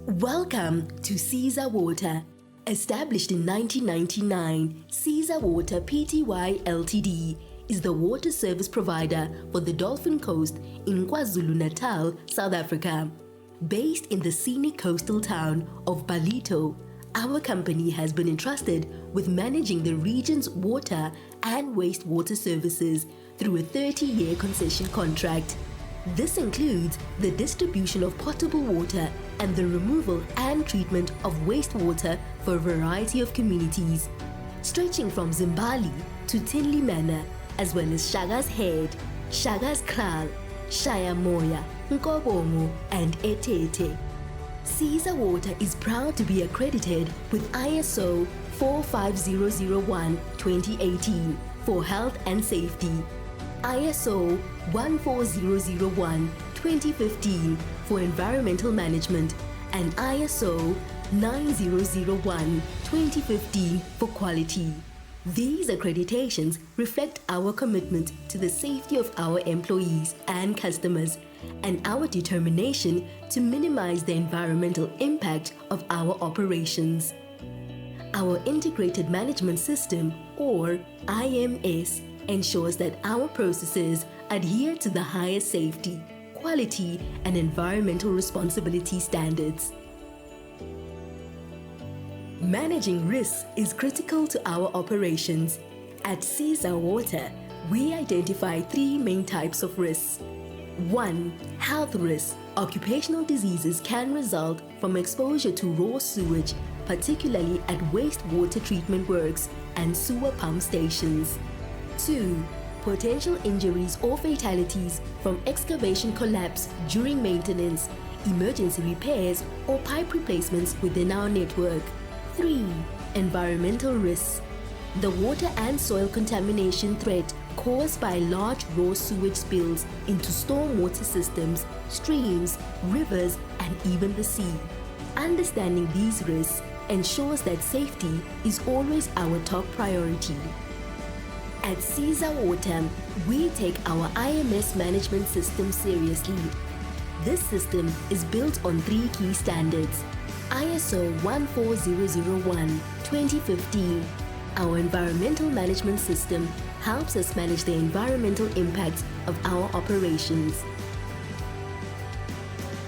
Welcome to Siza Water. Established in 1999, Siza Water Pty Ltd is the water service provider for the Dolphin Coast in KwaZulu-Natal, South Africa. Based in the scenic coastal town of Ballito, our company has been entrusted with managing the region's water and wastewater services through a 30-year concession contract. This includes the distribution of potable water and the removal and treatment of wastewater for a variety of communities, stretching from Zimbali to Tinley Manor, as well as Shaga's Head, Shaga's Kral, Shaya Moya, Nkobongo, and Etete. Siza Water is proud to be accredited with ISO 45001-2018 for health and safety, ISO 14001-2015 for environmental management, and ISO 9001-2015 for quality. These accreditations reflect our commitment to the safety of our employees and customers, and our determination to minimize the environmental impact of our operations. Our Integrated Management System, or IMS, ensures that our processes adhere to the highest safety, quality, and environmental responsibility standards. Managing risks is critical to our operations. At Siza Water, we identify three main types of risks. 1. Health risks. Occupational diseases can result from exposure to raw sewage, particularly at wastewater treatment works and sewer pump stations. 2. Potential injuries or fatalities from excavation collapse during maintenance, emergency repairs, or pipe replacements within our network. 3. Environmental risks. The water and soil contamination threat caused by large raw sewage spills into stormwater systems, streams, rivers, and even the sea. Understanding these risks ensures that safety is always our top priority. At Siza Water, we take our IMS management system seriously. This system is built on three key standards: ISO 14001-2015. Our environmental management system helps us manage the environmental impacts of our operations.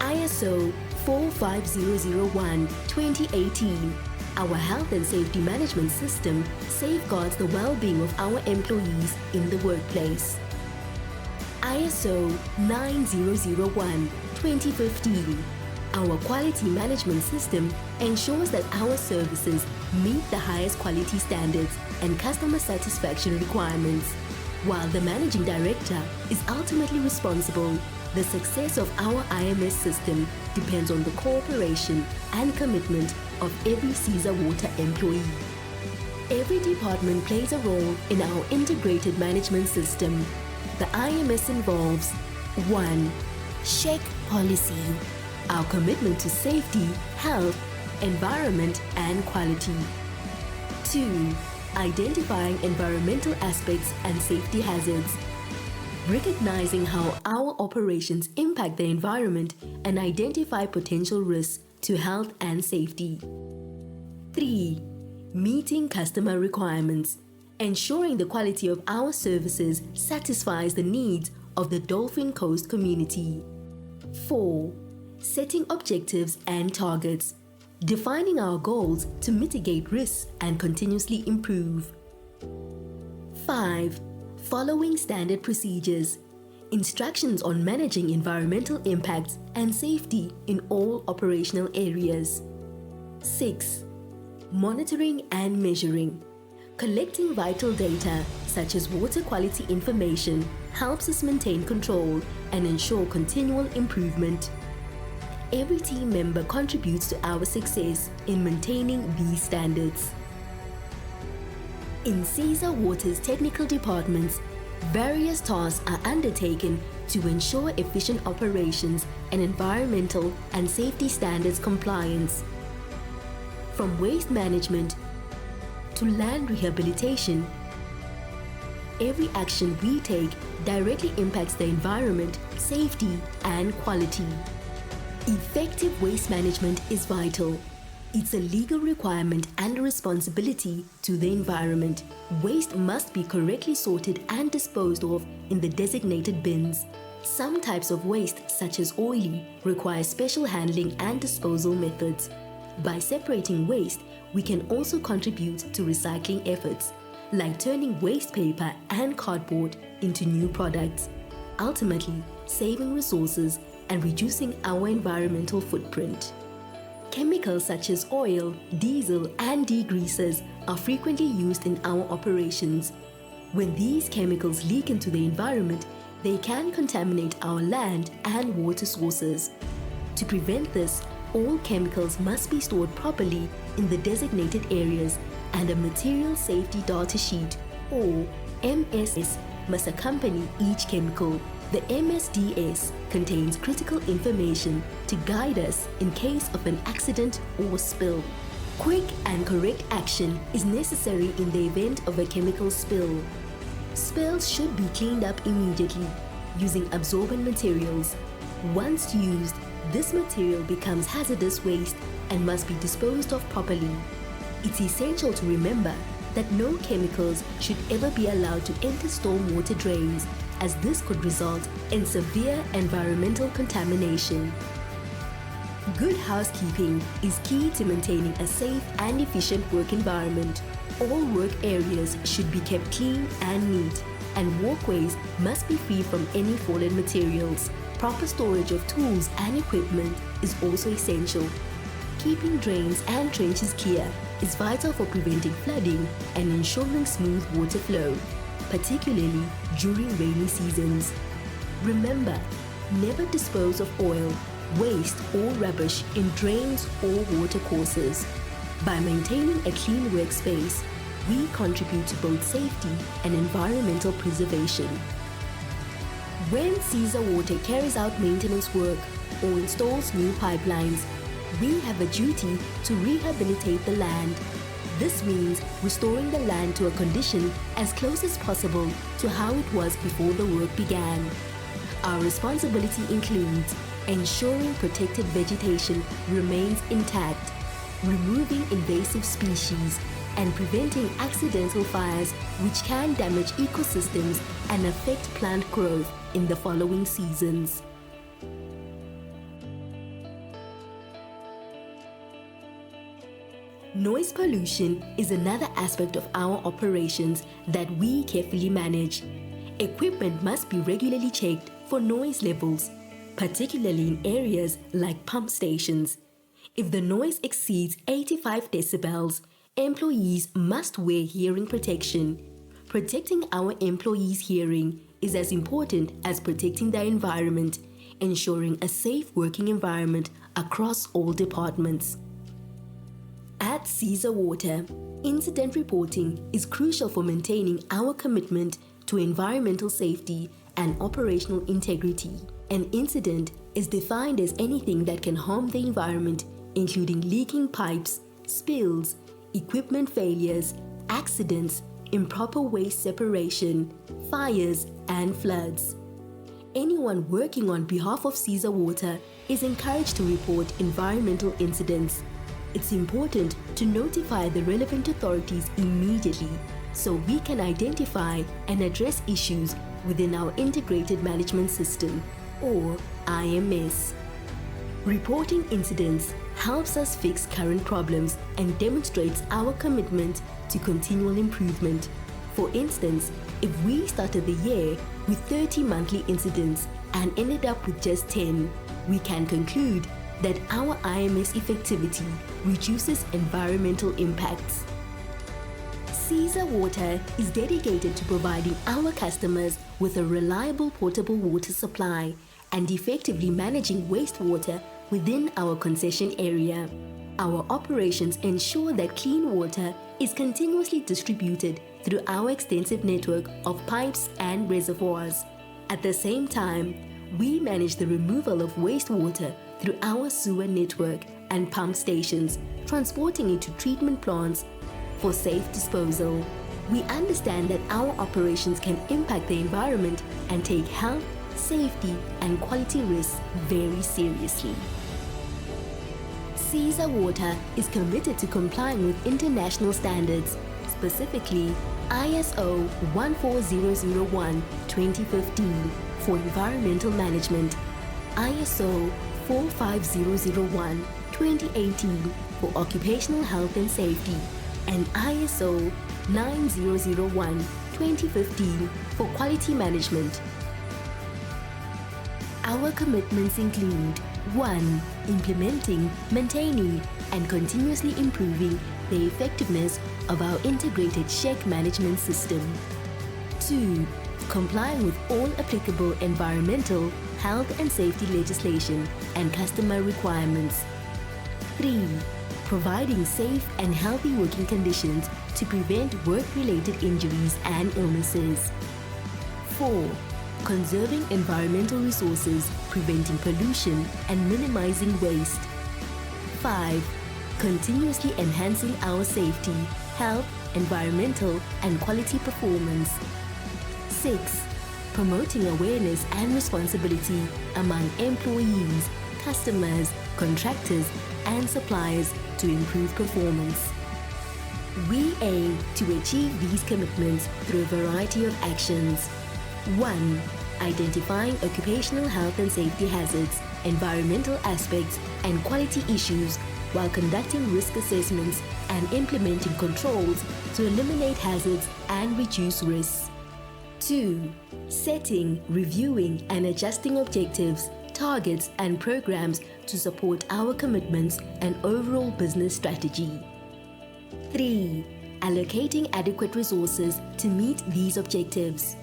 ISO 45001-2018. Our health and safety management system safeguards the well-being of our employees in the workplace. ISO 9001-2015. Our quality management system ensures that our services meet the highest quality standards and customer satisfaction requirements. While the managing director is ultimately responsible, the success of our IMS system depends on the cooperation and commitment of every Siza Water employee. Every department plays a role in our integrated management system. The IMS involves 1. Check policy. Our commitment to safety, health, environment, and quality. 2. Identifying environmental aspects and safety hazards. Recognizing how our operations impact the environment and identify potential risks to health and safety. 3. Meeting customer requirements. Ensuring the quality of our services satisfies the needs of the Dolphin Coast community. 4. Setting objectives and targets. Defining our goals to mitigate risks and continuously improve. 5. Following standard procedures. Instructions on managing environmental impacts and safety in all operational areas. 6. Monitoring and measuring. Collecting vital data, such as water quality information, helps us maintain control and ensure continual improvement. Every team member contributes to our success in maintaining these standards. In Siza Water's technical departments, various tasks are undertaken to ensure efficient operations and environmental and safety standards compliance. From waste management to land rehabilitation, every action we take directly impacts the environment, safety, and quality. Effective waste management is vital. It's a legal requirement and a responsibility to the environment. Waste must be correctly sorted and disposed of in the designated bins. Some types of waste, such as oily, require special handling and disposal methods. By separating waste, we can also contribute to recycling efforts, like turning waste paper and cardboard into new products, ultimately saving resources and reducing our environmental footprint. Chemicals such as oil, diesel, and degreasers are frequently used in our operations. When these chemicals leak into the environment, they can contaminate our land and water sources. To prevent this, all chemicals must be stored properly in the designated areas, and a material safety data sheet, or MSS, must accompany each chemical. The MSDS contains critical information to guide us in case of an accident or spill. Quick and correct action is necessary in the event of a chemical spill. Spills should be cleaned up immediately using absorbent materials. Once used, this material becomes hazardous waste and must be disposed of properly. It's essential to remember that no chemicals should ever be allowed to enter stormwater drains, as this could result in severe environmental contamination. Good housekeeping is key to maintaining a safe and efficient work environment. All work areas should be kept clean and neat, and walkways must be free from any fallen materials. Proper storage of tools and equipment is also essential. Keeping drains and trenches clear is vital for preventing flooding and ensuring smooth water flow, particularly during rainy seasons. Remember, never dispose of oil, waste or rubbish in drains or water courses. By maintaining a clean workspace, we contribute to both safety and environmental preservation. When Siza Water carries out maintenance work or installs new pipelines, we have a duty to rehabilitate the land. This means restoring the land to a condition as close as possible to how it was before the work began. Our responsibility includes ensuring protected vegetation remains intact, removing invasive species, and preventing accidental fires which can damage ecosystems and affect plant growth in the following seasons. Noise pollution is another aspect of our operations that we carefully manage. Equipment must be regularly checked for noise levels, particularly in areas like pump stations. If the noise exceeds 85 decibels, employees must wear hearing protection. Protecting our employees' hearing is as important as protecting the environment, ensuring a safe working environment across all departments. At Siza Water, incident reporting is crucial for maintaining our commitment to environmental safety and operational integrity. An incident is defined as anything that can harm the environment, including leaking pipes, spills, equipment failures, accidents, improper waste separation, fires, and floods. Anyone working on behalf of Siza Water is encouraged to report environmental incidents. It's important to notify the relevant authorities immediately so we can identify and address issues within our Integrated Management System, or IMS. Reporting incidents helps us fix current problems and demonstrates our commitment to continual improvement. For instance, if we started the year with 30 monthly incidents and ended up with just 10, we can conclude that our IMS effectivity reduces environmental impacts. Siza Water is dedicated to providing our customers with a reliable potable water supply and effectively managing wastewater within our concession area. Our operations ensure that clean water is continuously distributed through our extensive network of pipes and reservoirs. At the same time, we manage the removal of wastewater through our sewer network and pump stations, transporting it to treatment plants for safe disposal. We understand that our operations can impact the environment and take health, safety, and quality risks very seriously. Siza Water is committed to complying with international standards, specifically ISO 14001-2015 for environmental management, ISO 45001-2018 for occupational health and safety, and ISO 9001-2015 for quality management. Our commitments include 1. Implementing, maintaining, and continuously improving the effectiveness of our integrated check management system. 2. Complying with all applicable environmental, health and safety legislation and customer requirements. 3. Providing safe and healthy working conditions to prevent work-related injuries and illnesses. 4. Conserving environmental resources, preventing pollution and minimizing waste. 5. Continuously enhancing our safety, health, environmental and quality performance. 6. Promoting awareness and responsibility among employees, customers, contractors and suppliers to improve performance. We aim to achieve these commitments through a variety of actions. 1. Identifying occupational health and safety hazards, environmental aspects, and quality issues while conducting risk assessments and implementing controls to eliminate hazards and reduce risks. 2. Setting, reviewing, and adjusting objectives, targets, and programs to support our commitments and overall business strategy. 3. Allocating adequate resources to meet these objectives.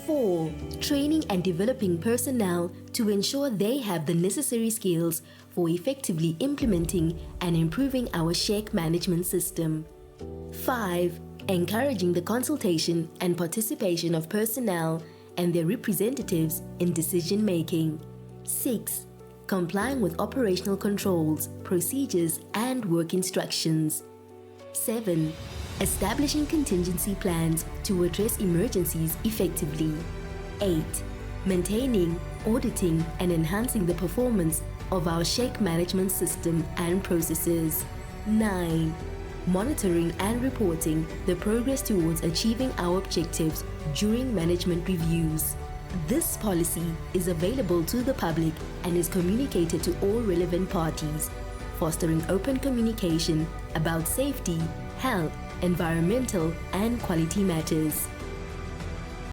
4. Training and developing personnel to ensure they have the necessary skills for effectively implementing and improving our check management system. 5. Encouraging the consultation and participation of personnel and their representatives in decision-making. 6. Complying with operational controls, procedures, and work instructions. 7. Establishing contingency plans to address emergencies effectively. 8. Maintaining, auditing, and enhancing the performance of our check management system and processes. 9. Monitoring and reporting the progress towards achieving our objectives during management reviews. This policy is available to the public and is communicated to all relevant parties, fostering open communication about safety, health, environmental, and quality matters.